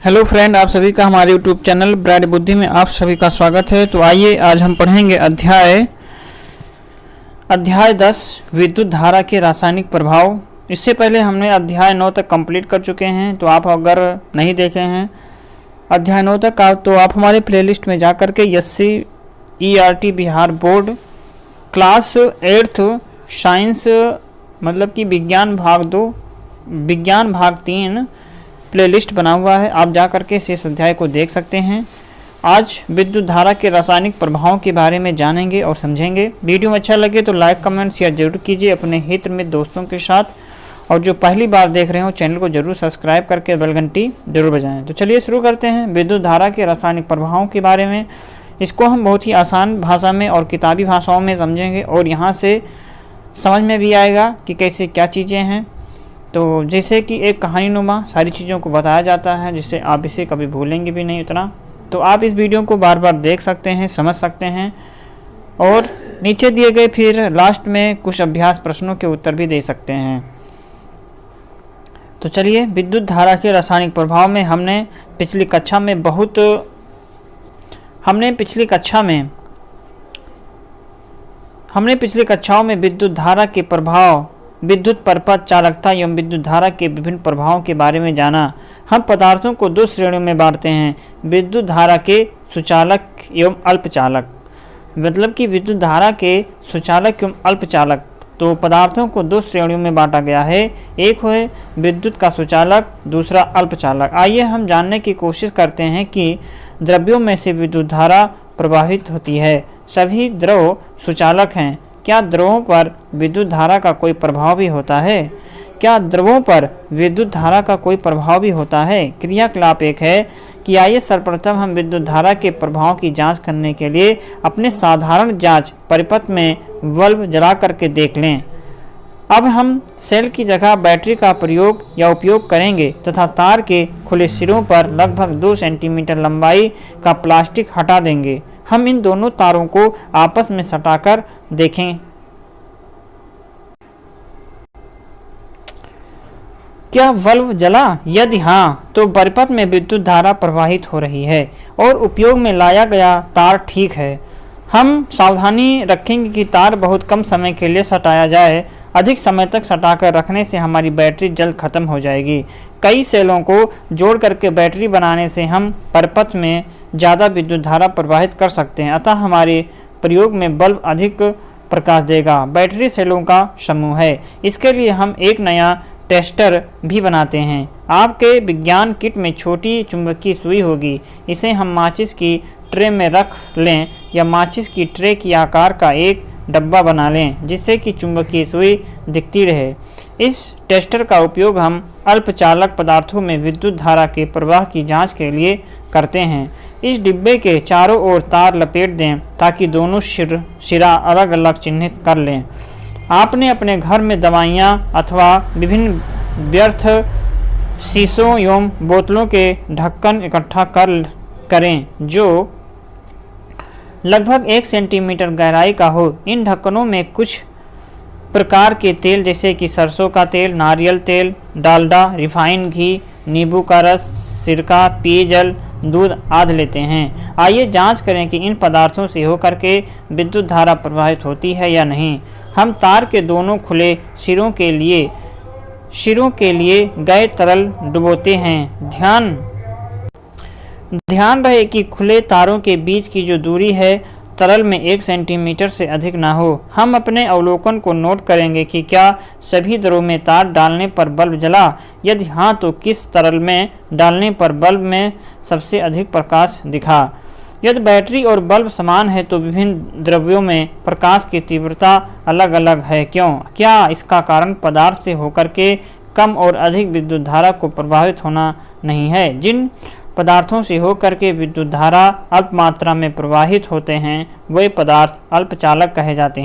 Hello friend, आप सभी का हमारे यूट्यूब चैनल ब्राइट बुद्धि में आप सभी का स्वागत है। तो आइए आज हम पढ़ेंगे अध्याय 10 विद्युत धारा के रासायनिक प्रभाव। इससे पहले हमने अध्याय 9 तक कंप्लीट कर चुके हैं, तो आप अगर नहीं देखे हैं अध्याय 9 तक तो आप हमारे प्लेलिस्ट में जा कर के SCERT Bihar board class 8th science मतलब कि विज्ञान भाग 2 विज्ञान भाग 3 प्लेलिस्ट बना हुआ है, आप जा करके इस अध्याय को देख सकते हैं। आज विद्युत धारा के रासायनिक प्रभावों के बारे में जानेंगे और समझेंगे। वीडियो में अच्छा लगे तो लाइक कमेंट शेयर जरूर कीजिए अपने हित में दोस्तों के साथ, और जो पहली बार देख रहे हो चैनल को जरूर सब्सक्राइब करके बेल घंटी जरूर बजाएं। तो चलिए शुरू करते हैं विद्युत धारा के रासायनिक प्रभावों के बारे में। इसको हम बहुत ही आसान भाषा में और किताबी भाषाओं में समझेंगे और यहाँ से समझ में भी आएगा कि कैसे क्या चीज़ें हैं। तो जैसे कि एक कहानीनुमा सारी चीज़ों को बताया जाता है, जिससे आप इसे कभी भूलेंगे भी नहीं उतना। तो आप इस वीडियो को बार बार देख सकते हैं, समझ सकते हैं, और नीचे दिए गए फिर लास्ट में कुछ अभ्यास प्रश्नों के उत्तर भी दे सकते हैं। तो चलिए, विद्युत धारा के रासायनिक प्रभाव में हमने पिछली कक्षा में विद्युत धारा के प्रभाव, विद्युत परपथ चालकता एवं विद्युत धारा के विभिन्न प्रभावों के बारे में जाना। हम पदार्थों को दो श्रेणियों में बांटते हैं, विद्युत धारा के सुचालक एवं अल्पचालक। मतलब कि विद्युत धारा के सुचालक एवं अल्पचालक, तो पदार्थों को दो श्रेणियों में बांटा गया है। एक है विद्युत का सुचालक, दूसरा अल्पचालक। आइए हम जानने की कोशिश करते हैं कि द्रव्यों में से विद्युत धारा प्रवाहित होती है। सभी द्रव सुचालक हैं। क्या द्रवों पर विद्युत धारा का कोई प्रभाव भी होता है? क्या द्रवों पर विद्युत धारा का कोई प्रभाव भी होता है? क्रियाकलाप एक है कि आइए सर्वप्रथम हम विद्युत धारा के प्रभाव की जांच करने के लिए अपने साधारण जांच परिपथ में बल्ब जला करके देख लें। अब हम सेल की जगह बैटरी का प्रयोग या उपयोग करेंगे तथा तार के खुले सिरों पर लगभग 2 सेंटीमीटर लंबाई का प्लास्टिक हटा देंगे। हम इन दोनों तारों को आपस में सटाकर देखें। क्या बल्ब जला? यदि हाँ, तो परिपथ में विद्युत धारा प्रवाहित हो रही है और उपयोग में लाया गया तार ठीक है। हम सावधानी रखेंगे कि तार बहुत कम समय के लिए सटाया जाए। अधिक समय तक सटाकर रखने से हमारी बैटरी जल्द खत्म हो जाएगी। कई सेलों को जोड़ करके बैटरी बनाने से हम परिपथ में ज़्यादा विद्युत धारा प्रवाहित कर सकते हैं, अतः हमारे प्रयोग में बल्ब अधिक प्रकाश देगा। बैटरी सेलों का समूह है। इसके लिए हम एक नया टेस्टर भी बनाते हैं। आपके विज्ञान किट में छोटी चुंबकीय सुई होगी। इसे हम माचिस की ट्रे में रख लें या माचिस की ट्रे की आकार का एक डब्बा बना लें, जिससे कि चुंबकीय सुई दिखती रहे। इस टेस्टर का उपयोग हम अल्पचालक पदार्थों में विद्युत धारा के प्रवाह की जांच के लिए करते हैं। इस डिब्बे के चारों ओर तार लपेट दें ताकि दोनों सिरा अलग अलग चिन्हित कर लें। आपने अपने घर में दवाइयाँ अथवा विभिन्न व्यर्थ शीशों एवं बोतलों के ढक्कन इकट्ठा करें जो लगभग 1 सेंटीमीटर गहराई का हो। इन ढक्कनों में कुछ प्रकार के तेल जैसे कि सरसों का तेल, नारियल तेल, डालडा, रिफाइन घी, नींबू का रस, सिरका, पेयजल, दूध आदि लेते हैं। आइए जांच करें कि इन पदार्थों से होकर के विद्युत धारा प्रवाहित होती है या नहीं। हम तार के दोनों खुले सिरों के लिए गए तरल डुबोते हैं। ध्यान रहे कि खुले तारों के बीच की जो दूरी है तरल में 1 सेंटीमीटर से अधिक ना हो। हम अपने अवलोकन को नोट करेंगे कि क्या सभी द्रव में तार डालने पर बल्ब जला। यदि हाँ, तो किस तरल में डालने पर बल्ब में सबसे अधिक प्रकाश दिखा। यदि बैटरी और बल्ब समान है तो विभिन्न द्रव्यों में प्रकाश की तीव्रता अलग अलग है। क्यों? क्या इसका कारण पदार्थ से होकर के कम और अधिक विद्युत धारा को प्रभावित होना नहीं है? जिन पदार्थों से होकर के विद्युत धारा अल्प मात्रा में प्रवाहित होते हैं वे पदार्थ अल्पचालक कहे जाते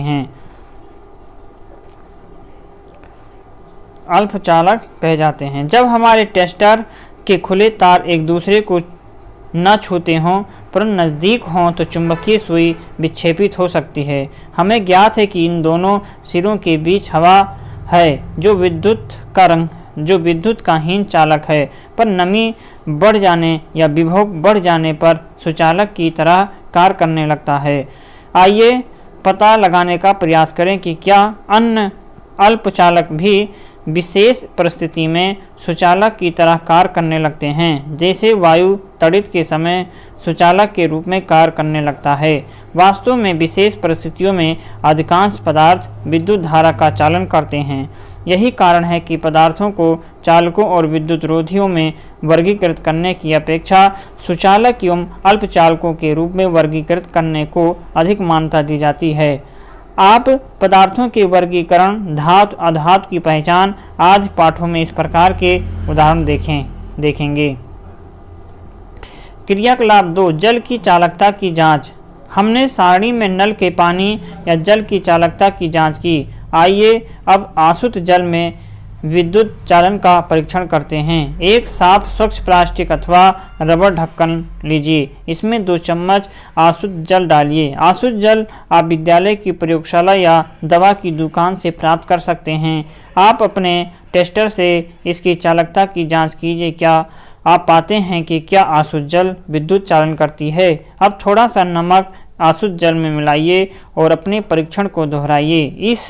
हैं। जब हमारे टेस्टर के खुले तार एक दूसरे को न छूते हों परंतु नज़दीक हों तो चुंबकीय सुई विक्षेपित हो सकती है। हमें ज्ञात है कि इन दोनों सिरों के बीच हवा है जो विद्युत का जो विद्युत का हीन चालक है, पर नमी बढ़ जाने या विभव बढ़ जाने पर सुचालक की तरह कार्य करने लगता है। आइए पता लगाने का प्रयास करें कि क्या अन्य अल्पचालक भी विशेष परिस्थिति में सुचालक की तरह कार्य करने लगते हैं, जैसे वायु तड़ित के समय सुचालक के रूप में कार्य करने लगता है। वास्तव में विशेष परिस्थितियों में अधिकांश पदार्थ विद्युत धारा का चालन करते हैं। यही कारण है कि पदार्थों को चालकों और विद्युत रोधियों में वर्गीकृत करने की अपेक्षा सुचालक एवं अल्पचालकों के रूप में वर्गीकृत करने को अधिक मान्यता दी जाती है। आप पदार्थों के वर्गीकरण, धातु अधातु की पहचान आदि पाठों में इस प्रकार के उदाहरण देखेंगे। क्रियाकलाप 2, जल की चालकता की जांच। हमने सारणी में नल के पानी या जल की चालकता की जांच की। आइए अब आसुत जल में विद्युत चालन का परीक्षण करते हैं। एक साफ स्वच्छ प्लास्टिक अथवा रबर ढक्कन लीजिए, इसमें 2 चम्मच आसुत जल डालिए। आसुत जल आप विद्यालय की प्रयोगशाला या दवा की दुकान से प्राप्त कर सकते हैं। आप अपने टेस्टर से इसकी चालकता की जांच कीजिए। क्या आप पाते हैं कि क्या आसुत जल विद्युत चालन करती है? अब थोड़ा सा नमक आसुत जल में मिलाइए और अपने परीक्षण को दोहराइए। इस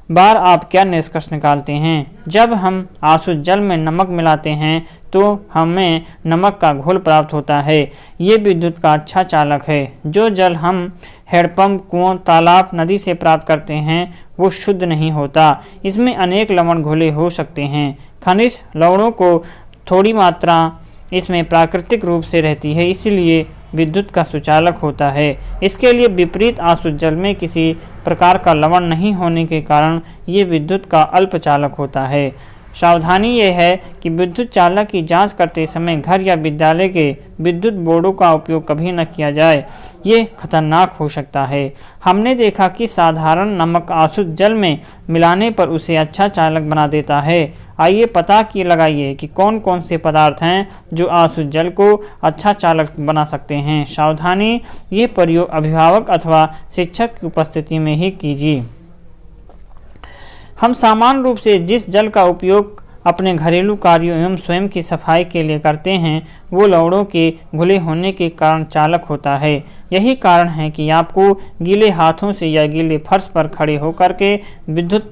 बार आप क्या निष्कर्ष निकालते हैं? जब हम आसुत जल में नमक मिलाते हैं तो हमें नमक का घोल प्राप्त होता है। ये विद्युत का अच्छा चालक है। जो जल हम हैंडपंप, कुओं, तालाब, नदी से प्राप्त करते हैं वो शुद्ध नहीं होता। इसमें अनेक लवण घुले हो सकते हैं। खनिज लवणों को थोड़ी मात्रा इसमें प्राकृतिक रूप से रहती है, इसलिए विद्युत का सुचालक होता है। इसके लिए विपरीत आसुत जल में किसी प्रकार का लवण नहीं होने के कारण ये विद्युत का अल्पचालक होता है। सावधानी यह है कि विद्युत चालक की जांच करते समय घर या विद्यालय के विद्युत बोर्डों का उपयोग कभी न किया जाए, ये खतरनाक हो सकता है। हमने देखा कि साधारण नमक आसुत जल में मिलाने पर उसे अच्छा चालक बना देता है। आइए पता लगाइए कि कौन कौन से पदार्थ हैं जो आसुत जल को अच्छा चालक बना सकते हैं। सावधानी, ये प्रयोग अभिभावक अथवा शिक्षक की उपस्थिति में ही कीजिए। हम सामान्य रूप से जिस जल का उपयोग अपने घरेलू कार्यों एवं स्वयं की सफाई के लिए करते हैं वो लवणों के घुले होने के कारण चालक होता है। यही कारण है कि आपको गीले हाथों से या गीले फर्श पर खड़े होकर के विद्युत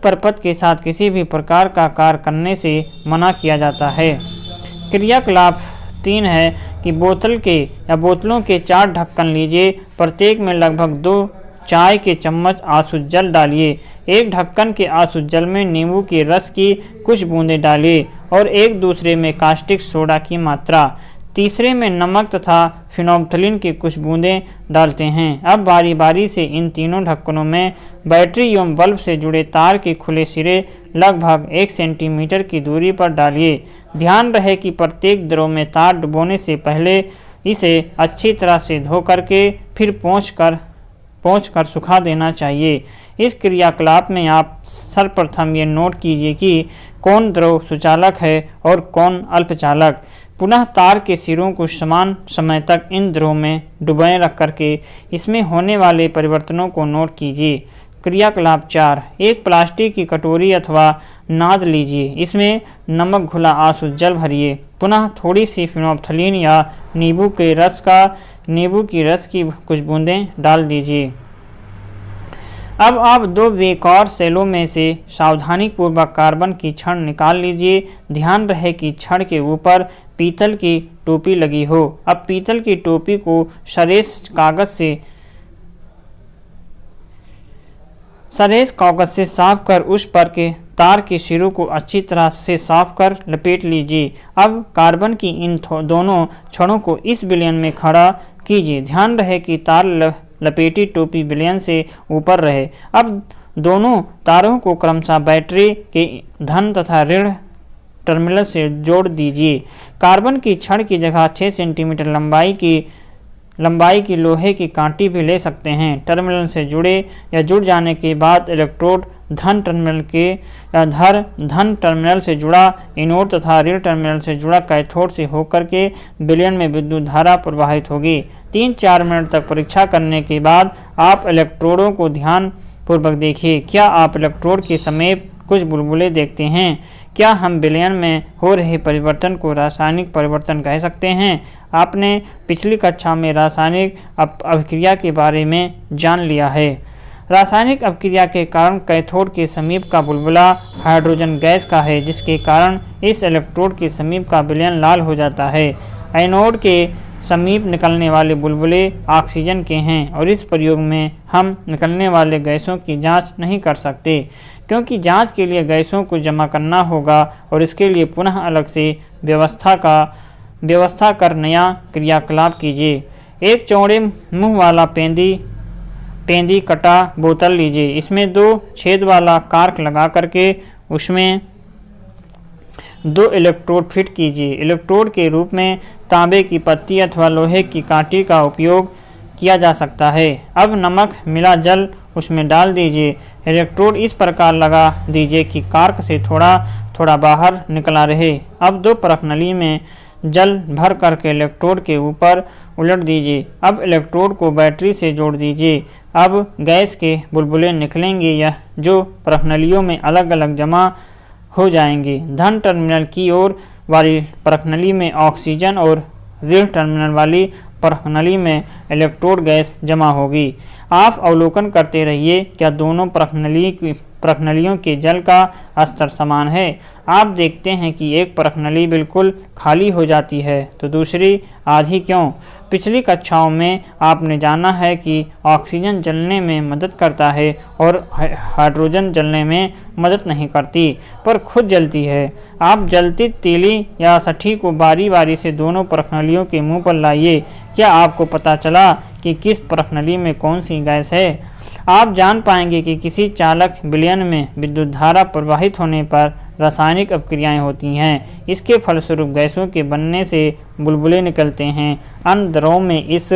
परिपथ के साथ किसी भी प्रकार का कार्य करने से मना किया जाता है। क्रियाकलाप 3 है कि बोतलों के 4 ढक्कन लीजिए। प्रत्येक में लगभग 2 चाय के चम्मच आसुत जल डालिए। एक ढक्कन के आसुत जल में नींबू के रस की कुछ बूंदें डालिए और एक दूसरे में कास्टिक सोडा की मात्रा, तीसरे में नमक तथा फिनोल्फ्थालीन की कुछ बूंदें डालते हैं। अब बारी बारी से इन तीनों ढक्कनों में बैटरी एवं बल्ब से जुड़े तार के खुले सिरे लगभग 1 सेंटीमीटर की दूरी पर डालिए। ध्यान रहे कि प्रत्येक द्रव में तार डुबोने से पहले इसे अच्छी तरह से धो करके फिर पोंछ कर सुखा देना चाहिए। इस क्रियाकलाप में आप सर्वप्रथम ये नोट कीजिए कि कौन द्रव सुचालक है और कौन अल्पचालक। पुनः तार के सिरों को समान समय तक इन द्रवों में डुबोए रख करके इसमें होने वाले परिवर्तनों को नोट कीजिए। क्रियाकलाप 4, एक प्लास्टिक की कटोरी अथवा नाद लीजिए। इसमें नमक घुला आसुत जल भरिए। पुनः थोड़ी सी फिनोल्फ्थालीन या नींबू की रस की कुछ बूंदें डाल दीजिए। अब आप 2 वेकौर सेलों में से सावधानीपूर्वक कार्बन की छड़ निकाल लीजिए। ध्यान रहे कि छड़ के ऊपर पीतल की टोपी लगी हो। अब पीतल की टोपी को सरेस कागज से साफ कर उस पर के तार के सिरों को अच्छी तरह से साफ कर लपेट लीजिए। अब कार्बन की इन दोनों छड़ों को इस विलयन में खड़ा कीजिए। ध्यान रहे कि तार लपेटी टोपी विलयन से ऊपर रहे। अब दोनों तारों को क्रमशः बैटरी के धन तथा ऋण टर्मिनल से जोड़ दीजिए। कार्बन की छड़ की जगह 6 सेंटीमीटर लंबाई की लोहे की कांटी भी ले सकते हैं। टर्मिनल से जुड़ जाने के बाद इलेक्ट्रोड धन टर्मिनल से जुड़ा एनोड तथा ऋण टर्मिनल से जुड़ा कैथोड से होकर के विलयन में विद्युत धारा प्रवाहित होगी। 3-4 मिनट तक परीक्षा करने के बाद आप इलेक्ट्रोडों को ध्यान पूर्वक देखिए। क्या आप इलेक्ट्रोड के समीप कुछ बुलबुले देखते हैं। क्या हम विलयन में हो रहे परिवर्तन को रासायनिक परिवर्तन कह सकते हैं? आपने पिछली कक्षा में रासायनिक अभिक्रिया के बारे में जान लिया है। रासायनिक अभिक्रिया के कारण कैथोड के समीप का बुलबुला हाइड्रोजन गैस का है, जिसके कारण इस इलेक्ट्रोड के समीप का विलयन लाल हो जाता है। एनोड के समीप निकलने वाले बुलबुले ऑक्सीजन के हैं और इस प्रयोग में हम निकलने वाले गैसों की जांच नहीं कर सकते, क्योंकि जांच के लिए गैसों को जमा करना होगा और इसके लिए पुनः अलग से व्यवस्था कर नया क्रियाकलाप कीजिए। एक चौड़े मुंह वाला पेंदी कटा बोतल लीजिए। इसमें 2 छेद वाला कार्क लगा करके उसमें 2 इलेक्ट्रोड फिट कीजिए। इलेक्ट्रोड के रूप में तांबे की पत्ती अथवा लोहे की कांटी का उपयोग किया जा सकता है। अब नमक मिला जल उसमें डाल दीजिए। इलेक्ट्रोड इस प्रकार लगा दीजिए कि कार्क से थोड़ा थोड़ा बाहर निकला रहे। अब 2 परख नली में जल भर करके इलेक्ट्रोड के ऊपर उलट दीजिए। अब इलेक्ट्रोड को बैटरी से जोड़ दीजिए। अब गैस के बुलबुले निकलेंगे, यह जो परखनलियों में अलग अलग जमा हो जाएंगे। धन टर्मिनल की ओर वाली परखनली में ऑक्सीजन और ऋण टर्मिनल वाली परखनली में इलेक्ट्रोड गैस जमा होगी। आप अवलोकन करते रहिए, क्या दोनों परखनलियों के जल का स्तर समान है। आप देखते हैं कि एक परखनली बिल्कुल खाली हो जाती है तो दूसरी आधी क्यों। पिछली कक्षाओं में आपने जाना है कि ऑक्सीजन जलने में मदद करता है और हाइड्रोजन जलने में मदद नहीं करती, पर खुद जलती है। आप जलती तीली या सठी को बारी बारी से दोनों परखनलियों के मुंह पर लाइए। क्या आपको पता चला कि किस परखनली में कौन सी गैस है? आप जान पाएंगे कि किसी चालक विलयन में विद्युत धारा प्रवाहित होने पर रासायनिक अभिक्रियाएं होती हैं। इसके फलस्वरूप गैसों के बनने से बुलबुले निकलते हैं। अन्य द्रवों में इस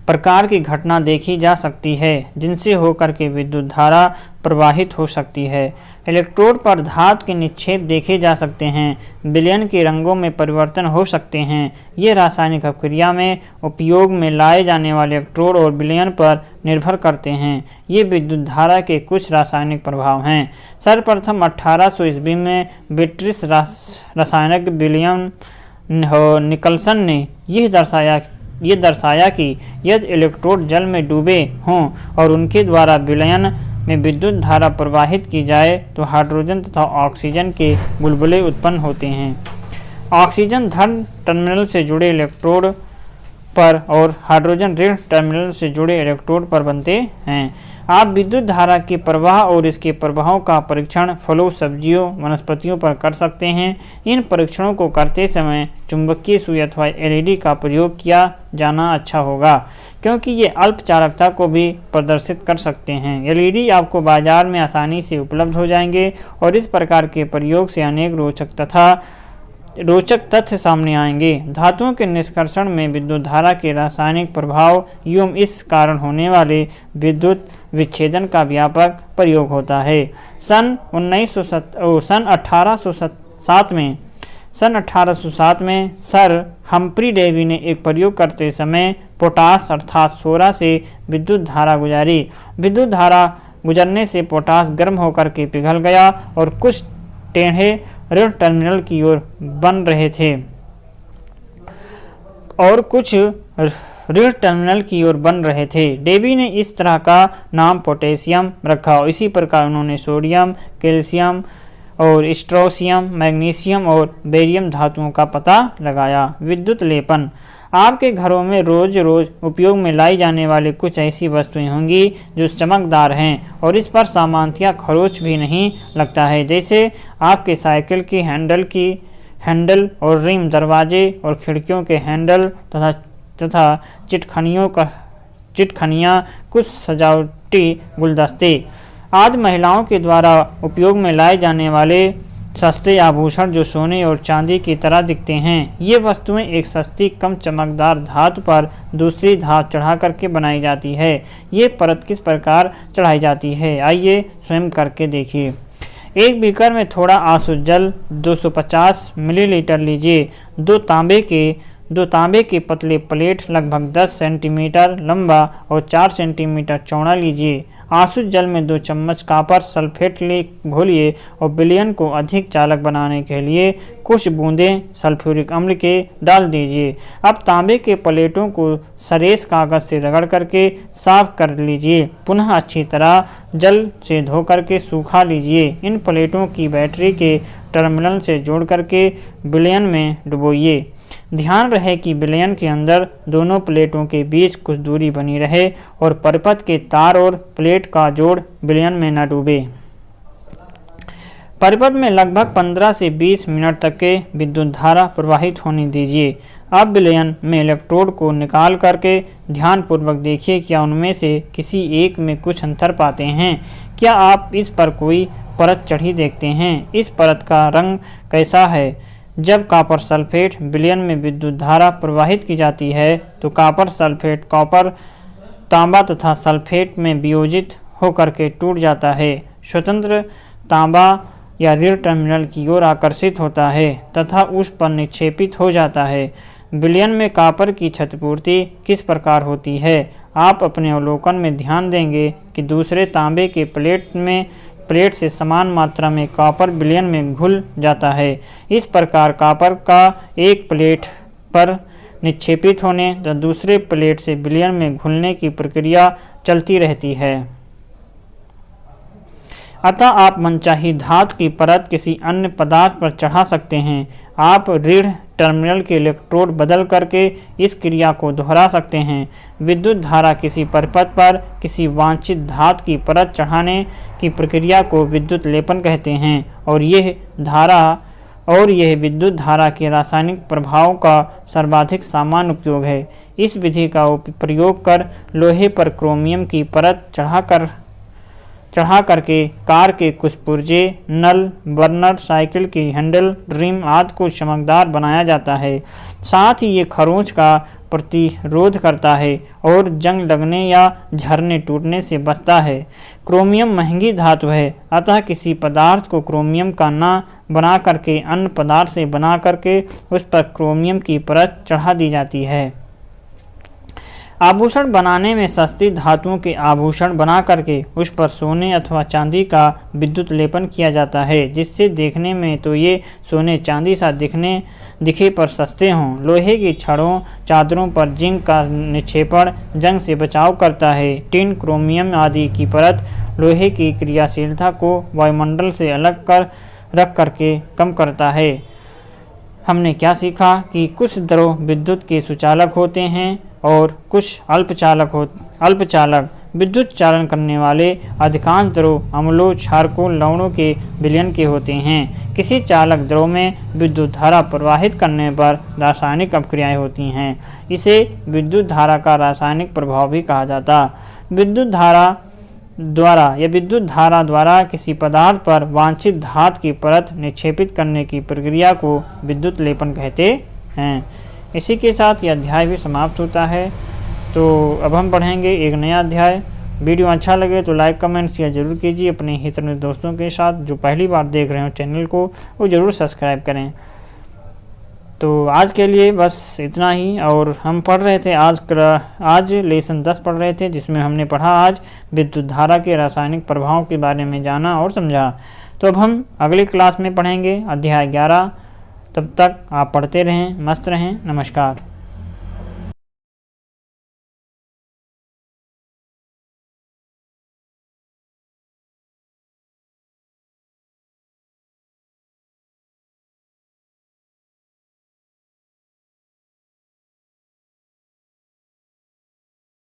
प्रकार की घटना देखी जा सकती है, जिनसे होकर के विद्युत धारा प्रवाहित हो सकती है। इलेक्ट्रोड पर धातु के निक्षेप देखे जा सकते हैं। विलयन के रंगों में परिवर्तन हो सकते हैं। ये रासायनिक अभिक्रिया में उपयोग में लाए जाने वाले इलेक्ट्रोड और विलयन पर निर्भर करते हैं। ये विद्युत धारा के कुछ रासायनिक प्रभाव हैं। सर्वप्रथम 1800 ईस्वी में ब्रिटिश रासायनिक विलियम निकलसन ने यह दर्शाया कि यदि इलेक्ट्रोड जल में डूबे हों और उनके द्वारा विलयन में विद्युत धारा प्रवाहित की जाए तो हाइड्रोजन तथा ऑक्सीजन के बुलबुले उत्पन्न होते हैं। ऑक्सीजन धन टर्मिनल से जुड़े इलेक्ट्रोड पर और हाइड्रोजन ऋण टर्मिनल से जुड़े इलेक्ट्रोड पर बनते हैं। आप विद्युत धारा के प्रवाह और इसके प्रभावों का परीक्षण फलों, सब्जियों, वनस्पतियों पर कर सकते हैं। इन परीक्षणों को करते समय चुंबकीय सुई अथवा एलईडी का प्रयोग किया जाना अच्छा होगा, क्योंकि ये अल्प चालकता को भी प्रदर्शित कर सकते हैं। एलईडी आपको बाजार में आसानी से उपलब्ध हो जाएंगे और इस प्रकार के प्रयोग से अनेक रोचक तथ्य सामने आएंगे। धातुओं के निष्कर्षण में विद्युत धारा के रासायनिक प्रभाव एवं इस कारण होने वाले विद्युत विच्छेदन का व्यापक प्रयोग होता है। सन 1807 में सर हम्फ्री डेवी ने एक प्रयोग करते समय पोटास अर्थात सोरा से विद्युत धारा गुजारी। विद्युत धारा गुजरने से पोटास गर्म होकर के पिघल गया और कुछ टेढ़े ऋण टर्मिनल की ओर बन रहे थे। डेवी ने इस तरह का नाम पोटेशियम रखा और इसी प्रकार उन्होंने सोडियम, कैल्शियम और स्ट्रोंशियम, मैग्नीशियम और बेरियम धातुओं का पता लगाया। विद्युत लेपन। आपके घरों में रोज उपयोग में लाई जाने वाली कुछ ऐसी वस्तुएं होंगी जो चमकदार हैं और इस पर सामान्यतः खरोच भी नहीं लगता है, जैसे आपके साइकिल की हैंडल और रिम, दरवाजे और खिड़कियों के हैंडल तथा चिटखनियाँ, कुछ सजावटी गुलदस्ते। आज महिलाओं के द्वारा उपयोग में लाए जाने वाले सस्ते आभूषण जो सोने और चांदी की तरह दिखते हैं। ये वस्तुएं एक सस्ती कम चमकदार धातु पर दूसरी धातु चढ़ा करके बनाई जाती है। ये परत किस प्रकार चढ़ाई जाती है, आइए स्वयं करके देखिए। एक बीकर में थोड़ा आसुत जल 250 मिलीलीटर लीजिए। दो तांबे के पतले प्लेट लगभग 10 सेंटीमीटर लंबा और 4 सेंटीमीटर चौड़ा लीजिए। आसुत जल में 2 चम्मच कॉपर सल्फेट घोलिए और विलयन को अधिक चालक बनाने के लिए कुछ बूंदें सल्फ्यूरिक अम्ल के डाल दीजिए। अब तांबे के प्लेटों को सरेस कागज से रगड़ करके साफ कर लीजिए। पुनः अच्छी तरह जल से धो करके सूखा लीजिए। इन प्लेटों की बैटरी के टर्मिनल से जोड़ करके विलयन में डुबोइए। ध्यान रहे कि विलयन के अंदर दोनों प्लेटों के बीच कुछ दूरी बनी रहे और परिपथ के तार और प्लेट का जोड़ विलयन में न डूबे। परिपथ में लगभग 15 से 20 मिनट तक के विद्युत धारा प्रवाहित होने दीजिए। अब विलयन में इलेक्ट्रोड को निकाल करके ध्यानपूर्वक देखिए क्या उनमें से किसी एक में कुछ अंतर पाते हैं। क्या आप इस पर कोई परत चढ़ी देखते हैं? इस परत का रंग कैसा है? जब कॉपर सल्फेट विलयन में विद्युत धारा प्रवाहित की जाती है तो कॉपर सल्फेट कॉपर, तांबा तथा सल्फेट में वियोजित होकर के टूट जाता है। स्वतंत्र तांबा या ऋण टर्मिनल की ओर आकर्षित होता है तथा उस पर निक्षेपित हो जाता है। विलयन में कॉपर की क्षतिपूर्ति किस प्रकार होती है? आप अपने अवलोकन में ध्यान देंगे कि दूसरे तांबे के प्लेट से समान मात्रा में कॉपर विलयन में घुल जाता है। इस प्रकार कॉपर का एक प्लेट पर निक्षेपित होने तथा दूसरे प्लेट से विलयन में घुलने की प्रक्रिया चलती रहती है। अतः आप मनचाही धातु की परत किसी अन्य पदार्थ पर चढ़ा सकते हैं। आप ऋण टर्मिनल के इलेक्ट्रोड बदल करके इस क्रिया को दोहरा सकते हैं। विद्युत धारा किसी परिपथ पर किसी वांछित धातु की परत चढ़ाने की प्रक्रिया को विद्युत लेपन कहते हैं और यह विद्युत धारा के रासायनिक प्रभाव का सर्वाधिक सामान्य उपयोग है। इस विधि का प्रयोग कर लोहे पर क्रोमियम की परत चढ़ा करके कार के कुछ पुर्जे, नल, बर्नर, साइकिल की हैंडल, रिम आदि को चमकदार बनाया जाता है। साथ ही ये खरोंच का प्रतिरोध करता है और जंग लगने या झरने टूटने से बचता है। क्रोमियम महंगी धातु है, अतः किसी पदार्थ को क्रोमियम का न बना करके अन्य पदार्थ से बना करके उस पर क्रोमियम की परत चढ़ा दी जाती है। आभूषण बनाने में सस्ती धातुओं के आभूषण बना करके उस पर सोने अथवा चांदी का विद्युत लेपन किया जाता है, जिससे देखने में तो ये सोने चांदी सा दिखे पर सस्ते हों। लोहे की छड़ों चादरों पर जिंक का निक्षेपण जंग से बचाव करता है। टिन, क्रोमियम आदि की परत लोहे की क्रियाशीलता को वायुमंडल से अलग रख करके कम करता है। हमने क्या सीखा कि कुछ द्रव विद्युत के सुचालक होते हैं और कुछ अल्पचालक विद्युत चालन करने वाले। अधिकांश द्रव अम्लों, क्षारकों, लवणों के विलयन के होते हैं। किसी चालक द्रव में विद्युत धारा प्रवाहित करने पर रासायनिक अपक्रियाएं होती हैं। इसे विद्युत धारा का रासायनिक प्रभाव भी कहा जाता। विद्युत धारा द्वारा किसी पदार्थ पर वांछित धातु की परत निक्षेपित करने की प्रक्रिया को विद्युत लेपन कहते हैं। इसी के साथ यह अध्याय भी समाप्त होता है। तो अब हम पढ़ेंगे एक नया अध्याय। वीडियो अच्छा लगे तो लाइक, कमेंट, शेयर जरूर कीजिए अपने हित में दोस्तों के साथ। जो पहली बार देख रहे हो चैनल को वो ज़रूर सब्सक्राइब करें। तो आज के लिए बस इतना ही। और हम पढ़ रहे थे आज लेसन 10 पढ़ रहे थे, जिसमें हमने पढ़ा आज विद्युत धारा के रासायनिक प्रभाव के बारे में जाना और समझा। तो अब हम अगली क्लास में पढ़ेंगे अध्याय 11। तब तक आप पढ़ते रहें, मस्त रहें। नमस्कार।